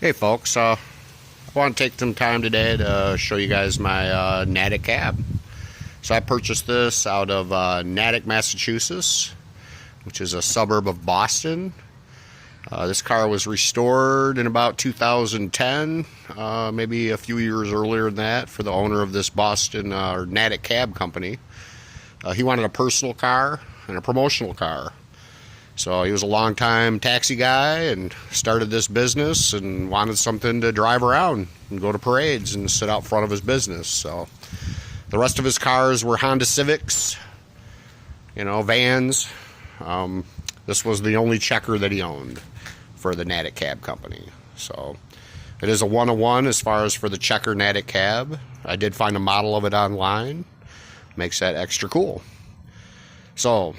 Hey folks, I want to take some time today to show you guys my Natick Cab. So I purchased this out of Natick, Massachusetts, which is a suburb of Boston. This car was restored in about 2010, maybe a few years earlier than that, for the owner of this Boston or Natick Cab company. He wanted a personal car and a promotional car. So he was a long-time taxi guy and started this business and wanted something to drive around and go to parades and sit out front of his business. So the rest of his cars were Honda Civics, vans. This was the only Checker that he owned for the Natick Cab company. So it is a one-of-one as far as for the Checker Natick Cab. I did find a model of it online. Makes that extra cool. So,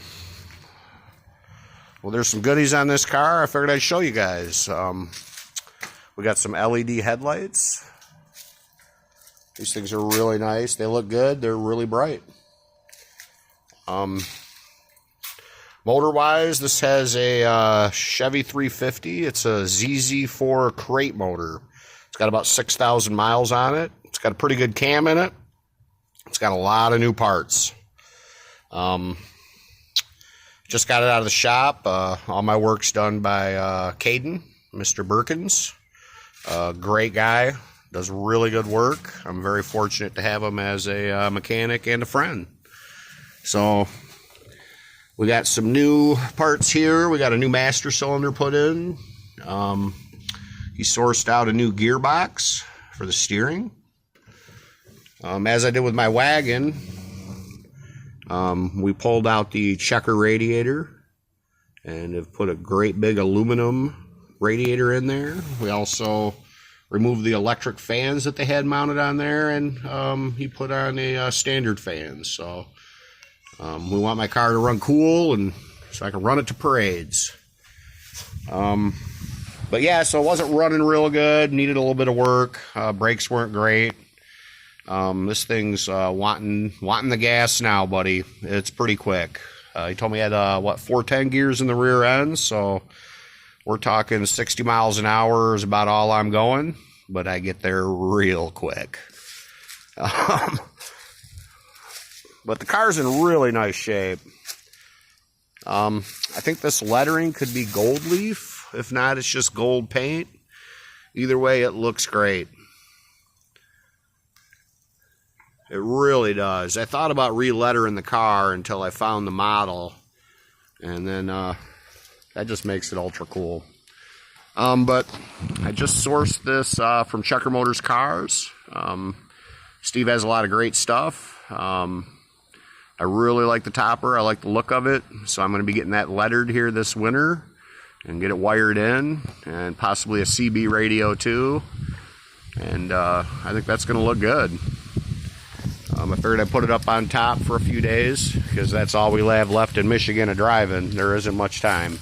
well, there's some goodies on this car. I figured I'd show you guys. We got some LED headlights. These things are really nice. They look good. They're really bright. Motor-wise, this has a Chevy 350. It's a ZZ4 crate motor. It's got about 6,000 miles on it. It's got a pretty good cam in it. It's got a lot of new parts. Just got it out of the shop. All my work's done by Caden, Mr. Birkins. Great guy. Does really good work. I'm very fortunate to have him as a mechanic and a friend. So we got some new parts here. We got a new master cylinder put in. He sourced out a new gearbox for the steering. As I did with my wagon, we pulled out the Checker radiator and have put a great big aluminum radiator in there. We also removed the electric fans that they had mounted on there, and he put on a standard fan. So we want my car to run cool, and so I can run it to parades. But yeah, so it wasn't running real good. Needed a little bit of work. Brakes weren't great. This thing's wanting the gas now, buddy. It's pretty quick. He told me he had 410 gears in the rear end, so we're talking 60 miles an hour is about all I'm going, but I get there real quick. But the car's in really nice shape. I think this lettering could be gold leaf. If not, it's just gold paint. Either way, it looks great. It really does. I thought about re-lettering the car until I found the model, and then that just makes it ultra cool. But I just sourced this from Checker Motors Cars. Steve has a lot of great stuff. I really like the topper. I like the look of it, so I'm going to be getting that lettered here this winter and get it wired in, and possibly a CB radio too. And I think that's going to look good. I figured I'd put it up on top for a few days because that's all we have left in Michigan of driving. There isn't much time.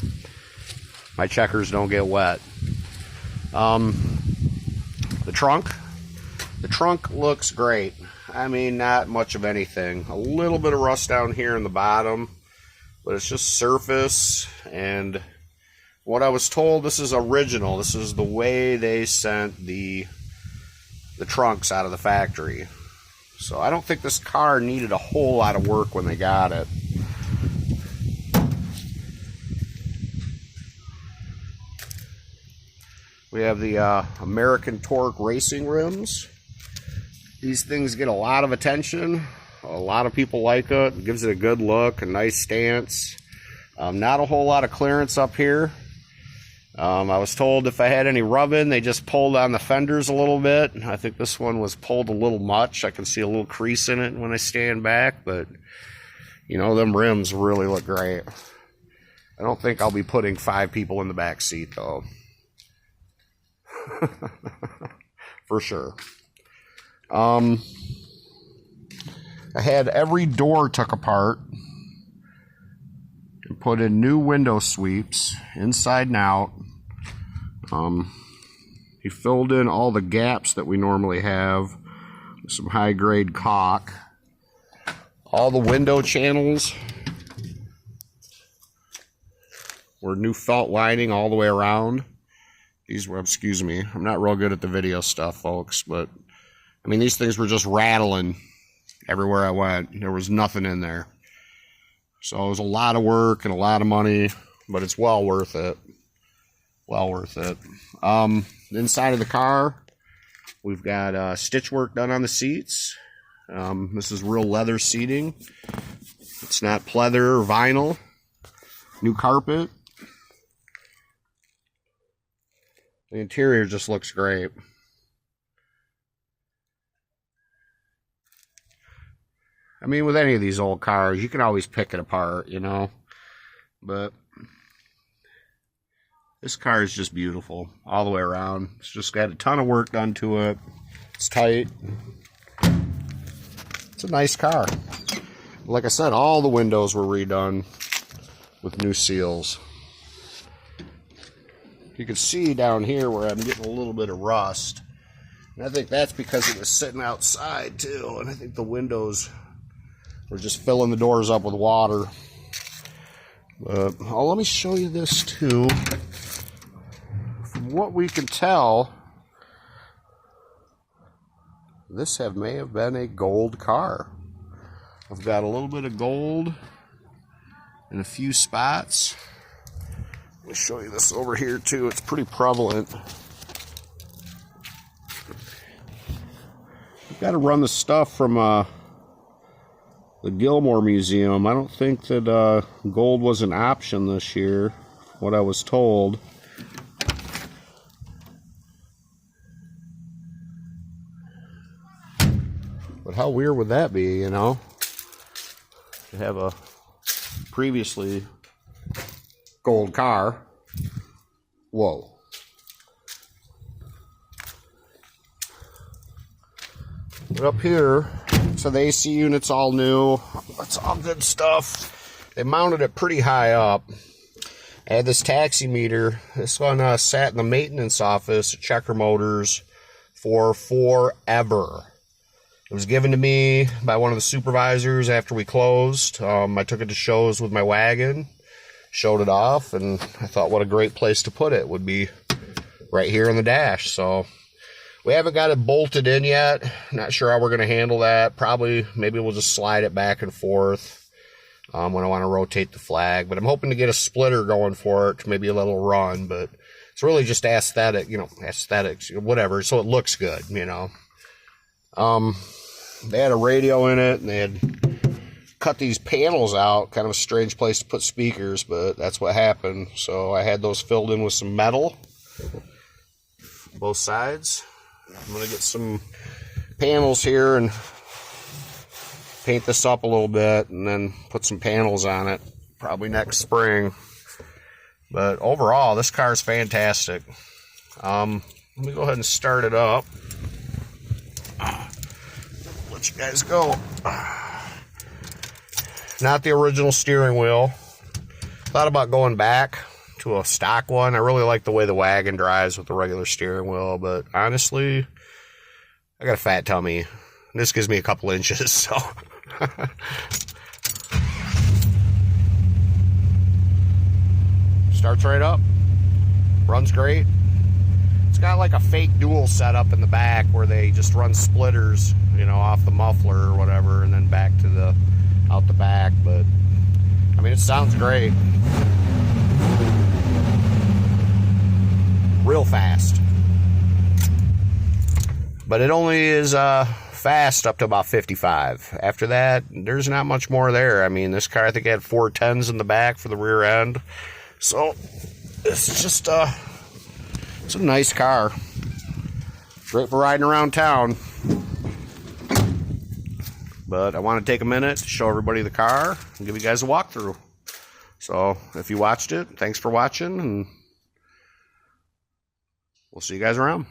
My Checkers don't get wet. The trunk looks great. I mean, not much of anything. A little bit of rust down here in the bottom, but it's just surface. And what I was told, this is original. This is the way they sent the trunks out of the factory. So I don't think this car needed a whole lot of work when they got it. We have the American Torque racing rims. These things get a lot of attention. A lot of people like it. It gives it a good look, a nice stance. Not a whole lot of clearance up here. I was told if I had any rubbing, they just pulled on the fenders a little bit. I think this one was pulled a little much. I can see a little crease in it when I stand back, but them rims really look great. I don't think I'll be putting 5 people in the back seat though. For sure. I had every door took apart and put in new window sweeps inside and out. He filled in all the gaps that we normally have with some high grade caulk. All the window channels were new felt lining all the way around. these were, excuse me, I'm not real good at the video stuff, folks, but I mean, these things were just rattling everywhere I went. There was nothing in there. So it was a lot of work and a lot of money, but it's well worth it. Well worth it. Inside of the car, we've got stitch work done on the seats. This is real leather seating. It's not pleather or vinyl. New carpet. The interior just looks great. I mean, with any of these old cars, you can always pick it apart, you know. But this car is just beautiful all the way around. It's just got a ton of work done to it. It's tight. It's a nice car. Like I said, all the windows were redone with new seals. You can see down here where I'm getting a little bit of rust. And I think that's because it was sitting outside too. And I think the windows were just filling the doors up with water. But let me show you this too. From what we can tell, this may have been a gold car. I've got a little bit of gold in a few spots. Let me show you this over here too. It's pretty prevalent. I've got to run the stuff from the Gilmore Museum. I don't think that gold was an option this year, what I was told. But how weird would that be, you know? To have a previously gold car. Whoa. But up here, so the AC unit's all new. It's all good stuff. They mounted it pretty high up. I had this taximeter. This one sat in the maintenance office at Checker Motors for forever. It was given to me by one of the supervisors after we closed. I took it to shows with my wagon, showed it off, and I thought what a great place to put it would be right here in the dash. So we haven't got it bolted in yet. Not sure how we're going to handle that. Probably, maybe we'll just slide it back and forth when I want to rotate the flag. But I'm hoping to get a splitter going for it to maybe a little run. But it's really just aesthetic, you know, aesthetics, whatever, so it looks good, you know. They had a radio in it, and they had cut these panels out. Kind of a strange place to put speakers, but that's what happened. So I had those filled in with some metal, both sides. I'm going to get some panels here and paint this up a little bit, and then put some panels on it, probably next spring. But overall, this car is fantastic. Let me go ahead and start it up. Let you guys go. Not the original steering wheel. Thought about going back to a stock one. I really like the way the wagon drives with the regular steering wheel, but honestly, I got a fat tummy. This gives me a couple inches, so. Starts right up. Runs great. It's got like a fake dual setup in the back where they just run splitters, you know, off the muffler or whatever, and then back to the out the back. But I mean, it sounds great. Real fast. But it only is fast up to about 55. After that, there's not much more there. I mean, this car, I think, had 410s in the back for the rear end. So it's just it's a nice car. Great for riding around town. But I want to take a minute to show everybody the car and give you guys a walkthrough. So if you watched it, thanks for watching, and we'll see you guys around.